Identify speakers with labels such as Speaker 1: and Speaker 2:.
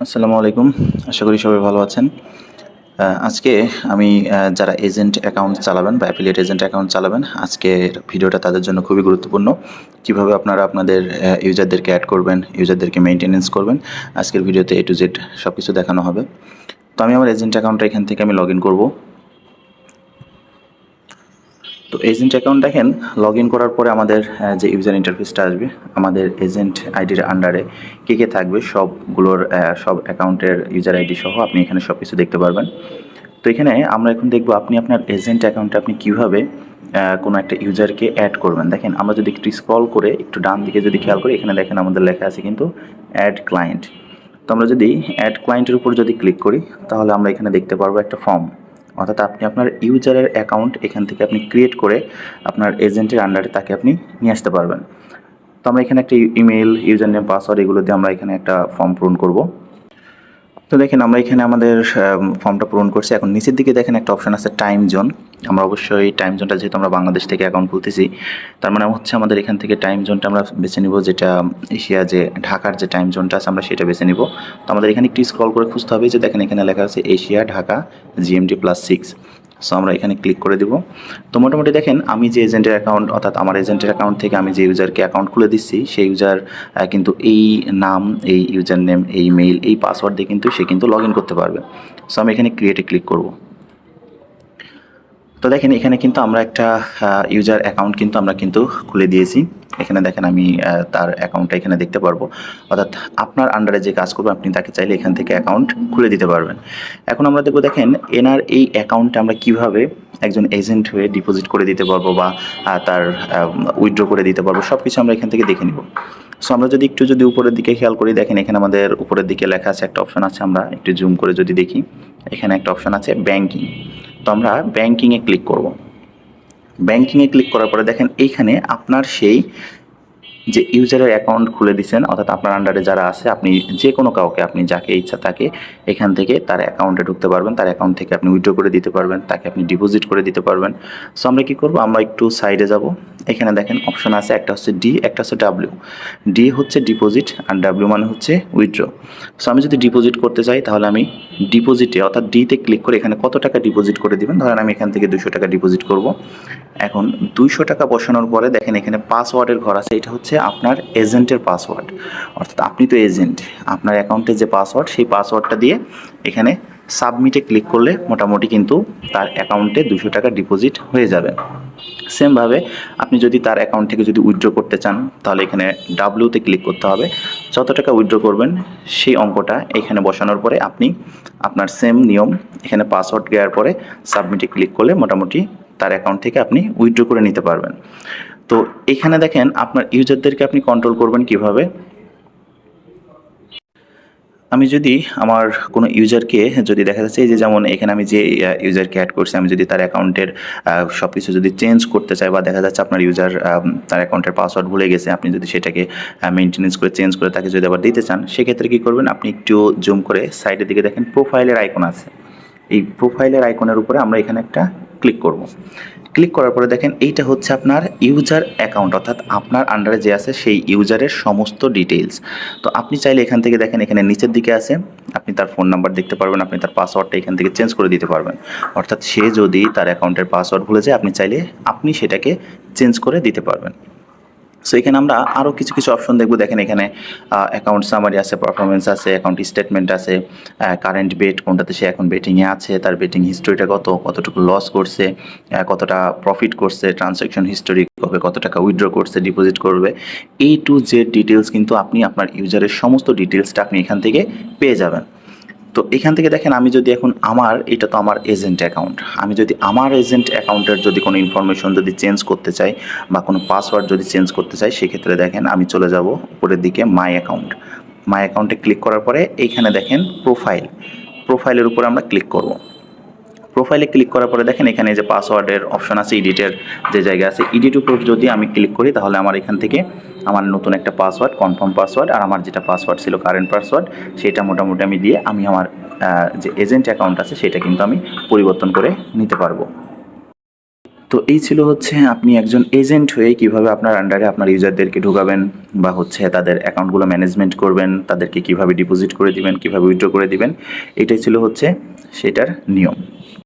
Speaker 1: আসসালামু আলাইকুম। আশা করি সবাই ভালো আছেন। আজকে আমি যারা এজেন্ট অ্যাকাউন্ট চালাবেন বা অ্যাফিলিয়েট এজেন্ট অ্যাকাউন্ট চালাবেন, আজকের ভিডিওটা তাদের জন্য খুবই গুরুত্বপূর্ণ। কিভাবে আপনারা আপনাদের ইউজারদেরকে অ্যাড করবেন, ইউজারদেরকে মেইনটেন্যান্স করবেন। আজকের ভিডিওতে A to Z সবকিছু দেখানো হবে। তো আমি আমার এজেন্ট অ্যাকাউন্টটা এখান থেকে আমি লগইন করব। তো এজেন্ট অ্যাকাউন্ট দেখেন লগইন করার পরে আমাদের যে ইউজার ইন্টারফেসটা আসবে, আমাদের এজেন্ট আইডির আন্ডারে কে থাকবে সবগুলোর সব অ্যাকাউন্টের ইউজার আইডি সহ আপনি এখানে সব কিছু দেখতে পারবেন। তো এখানে আমরা এখন দেখব আপনি আপনার এজেন্ট অ্যাকাউন্টে আপনি কীভাবে কোনো একটা ইউজারকে অ্যাড করবেন। দেখেন আমরা যদি একটু স্ক্রল করে একটু ডান দিকে যদি খেয়াল করি, এখানে দেখেন আমাদের লেখা আছে কিন্তু অ্যাড ক্লায়েন্ট। তো আমরা যদি অ্যাড ক্লায়েন্টের উপর যদি ক্লিক করি, তাহলে আমরা এখানে দেখতে পারবো একটা ফর্ম, অর্থাৎ আপনি আপনার ইউজারের অ্যাকাউন্ট এখান থেকে আপনি ক্রিয়েট করে আপনার এজেন্টের আন্ডারে তাকে আপনি নিয়ে আসতে পারবেন। তো আমরা এখানে একটা ইমেল, ইউজার নেম, পাসওয়ার্ড এগুলো দিয়ে আমরা এখানে একটা ফর্ম পূরণ করব। তো দেখেন আমরা এখানে আমাদের ফর্মটা পূরণ করছি। এখন নিচের দিকে দেখেন একটা অপশন আছে টাইম জোন। আমরা অবশ্যই টাইম জোনটা, যেহেতু আমরা বাংলাদেশ থেকে অ্যাকাউন্ট খুলতেছি, তার মানে হচ্ছে আমাদের এখান থেকে টাইম জোনটা আমরা বেছে নিব, যেটা এশিয়া, যে ঢাকার যে টাইম জোনটা আছে আমরা সেটা বেছে নিব। তো আমাদের এখানে একটু স্ক্রল করে খুঁজতে হবে, যে দেখেন এখানে লেখা আছে এশিয়া ঢাকা GMT+6। সো আমরা এখানে ক্লিক করে দিব। তো মোটামুটি দেখেন আমি যে এজেন্টের অ্যাকাউন্ট, অর্থাৎ আমার এজেন্টের অ্যাকাউন্ট থেকে আমি যে ইউজারকে অ্যাকাউন্ট খুলে দিচ্ছি, সেই ইউজার কিন্তু এই নাম, এই ইউজার নেম, এই মেইল, এই পাসওয়ার্ড দিয়ে কিন্তু সে কিন্তু লগ ইন করতে পারবে। সো আমি এখানে ক্রিয়েটে ক্লিক করব। তো দেখেন এখানে কিন্তু আমরা একটা ইউজার অ্যাকাউন্ট কিন্তু আমরা কিন্তু খুলে দিয়েছি। এখানে দেখেন আমি তার অ্যাকাউন্টটা এখানে দেখতে পারবো, অর্থাৎ আপনার আন্ডারে যে কাজ করবে আপনি তাকে চাইলে এখান থেকে অ্যাকাউন্ট খুলে দিতে পারবেন। এখন আমরা দেখবো দেখেন এনার এই অ্যাকাউন্টে আমরা কিভাবে একজন এজেন্ট হয়ে ডিপোজিট করে দিতে পারবো বা তার উইথড্র করে দিতে পারবো, সব কিছু আমরা এখান থেকে দেখে নিব। সো আমরা যদি একটু উপরের দিকে খেয়াল করি, দেখেন এখানে আমাদের উপরের দিকে লেখা আছে একটা অপশন আছে, আমরা একটু জুম করে যদি দেখি, এখানে একটা অপশন আছে ব্যাংকিং। তো আমরা ব্যাংকিংয়ে ক্লিক করব। ব্যাংকিংয়ে ক্লিক করার পরে দেখেন এইখানে আপনার সেই যে ইউজারের অ্যাকাউন্ট খুলে দিচ্ছেন, অর্থাৎ আপনার আন্ডারে যারা আছে, আপনি যে কোনো কাউকে, আপনি যাকে ইচ্ছা তাকে এখান থেকে তার অ্যাকাউন্টে ঢুকতে পারবেন, তার অ্যাকাউন্ট থেকে আপনি উইথড্র করে দিতে পারবেন, তাকে আপনি ডিপোজিট করে দিতে পারবেন। সো আমরা কী করবো, আমরা একটু সাইডে যাব। এখানে দেখেন অপশন আছে, একটা হচ্ছে ডি, একটা হচ্ছে ডাব্লিউ। ডি হচ্ছে ডিপোজিট আর ডাব্লিউ মানে হচ্ছে উইথড্র। সো আমি যদি ডিপোজিট করতে চাই, তাহলে আমি ডিপোজিটে, অর্থাৎ ডিতে ক্লিক করে এখানে কত টাকা ডিপোজিট করে দিবেন। ধরেন আমি এখান থেকে 200 টাকা ডিপোজিট করব। এখন 200 টাকা বসানোর পরে দেখেন এখানে পাসওয়ার্ডের ঘর আছে, এটা হচ্ছে আপনার এজেন্টের পাসওয়ার্ড, অর্থাৎ আপনি তো এজেন্ট, আপনার অ্যাকাউন্টের যে পাসওয়ার্ড, সেই পাসওয়ার্ডটা দিয়ে এখানে সাবমিটে ক্লিক করলে মোটামুটি কিন্তু তার অ্যাকাউন্টে 200 টাকা ডিপোজিট হয়ে যাবে। সেমভাবে আপনি যদি তার অ্যাকাউন্ট থেকে যদি উইথড্র করতে চান, তাহলে এখানে ডাব্লিউতে ক্লিক করতে হবে। যত টাকা উইথড্র করবেন সেই অঙ্কটা এখানে বসানোর পরে আপনি আপনার সেম নিয়ম, এখানে পাসওয়ার্ড দেওয়ার পরে সাবমিটে ক্লিক করলে মোটামুটি তার অ্যাকাউন্ট থেকে আপনি উইথড্র করে নিতে পারবেন। তো এখানে দেখেন আপনার ইউজারদেরকে আপনি কন্ট্রোল করবেন কিভাবে। আমি যদি আমার কোনো ইউজারকে, যদি দেখা যাচ্ছে এই যে যেমন এখানে আমি যে ইউজারকে অ্যাড করছি, আমি যদি তার অ্যাকাউন্টের সব কিছু যদি চেঞ্জ করতে চাই, বা দেখা যাচ্ছে আপনার ইউজার তার অ্যাকাউন্টের পাসওয়ার্ড ভুলে গেছে, আপনি যদি সেটাকে মেনটেনেন্স করে চেঞ্জ করে তাকে যদি আবার দিতে চান, সেক্ষেত্রে কী করবেন, আপনি একটু জুম করে সাইডের দিকে দেখেন প্রোফাইলের আইকন আছে। এই প্রোফাইলের আইকনের উপরে আমরা এখানে একটা ক্লিক করব। ক্লিক করার পরে দেখেন এইটা হচ্ছে আপনার ইউজার অ্যাকাউন্ট, অর্থাৎ আপনার আন্ডারে যে আছে সেই ইউজারের সমস্ত ডিটেইলস। তো আপনি চাইলে এখান থেকে দেখেন এখানে নিচের দিকে আছে, আপনি তার ফোন নাম্বার দেখতে পারবেন, আপনি তার পাসওয়ার্ডটা এখান থেকে চেঞ্জ করে দিতে পারবেন। অর্থাৎ সে যদি তার অ্যাকাউন্টের পাসওয়ার্ড ভুলে যায়, আপনি চাইলে আপনি সেটাকে চেঞ্জ করে দিতে পারবেন। সো এখানে আমরা আরও কিছু কিছু অপশন দেখবো। দেখেন এখানে অ্যাকাউন্ট সামারি আছে, পারফরমেন্স আছে, অ্যাকাউন্ট স্টেটমেন্ট আছে, কারেন্ট বেট কোনটাতে সে এখন বেটিংয়ে আছে, তার বেটিং হিস্টোরিটা কতটুকু লস করছে, কতটা প্রফিট করছে, ট্রানজ্যাকশন হিস্টোরি, কবে কত টাকা উইথড্র করছে, ডিপোজিট করবে, A to Z ডিটেলস কিন্তু আপনি আপনার ইউজারের সমস্ত ডিটেলসটা আপনি এখান থেকে পেয়ে যাবেন। তো এখান থেকে দেখেন আমি যদি এখন এটা তো আমার এজেন্ট অ্যাকাউন্ট, আমি যদি আমার এজেন্ট অ্যাকাউন্টের যদি কোনো ইনফরমেশন যদি চেঞ্জ করতে চাই বা কোনো পাসওয়ার্ড যদি চেঞ্জ করতে চাই, সেক্ষেত্রে দেখেন আমি চলে যাব উপরের দিকে মাই অ্যাকাউন্ট। মাই অ্যাকাউন্টে ক্লিক করার পরে এইখানে দেখেন প্রোফাইলের উপরে আমরা ক্লিক করব। প্রোফাইলে ক্লিক করার পরে দেখেন এখানে যে পাসওয়ার্ডের অপশন আছে, এডিটের যে জায়গা আছে, এডিট উপর যদি আমি ক্লিক করি, তাহলে আমার এখান থেকে আমার নতুন একটা পাসওয়ার্ড, কনফার্ম পাসওয়ার্ড, আর আমার যেটা পাসওয়ার্ড ছিল কারেন্ট পাসওয়ার্ড, সেটা মোটামুটি আমি দিয়ে আমি আমার যে এজেন্ট অ্যাকাউন্ট আছে সেটা কিন্তু আমি পরিবর্তন করে নিতে পারবো। তো এই ছিল হচ্ছে আপনি একজন এজেন্ট হয়ে কিভাবে আপনার আন্ডারে আপনার ইউজারদেরকে ঢোকাবেন বা হচ্ছে তাদের অ্যাকাউন্টগুলো ম্যানেজমেন্ট করবেন, তাদেরকে কিভাবে ডিপোজিট করে দিবেন, কিভাবে উইথড্র করে দিবেন, এটাই ছিল হচ্ছে সেটার নিয়ম।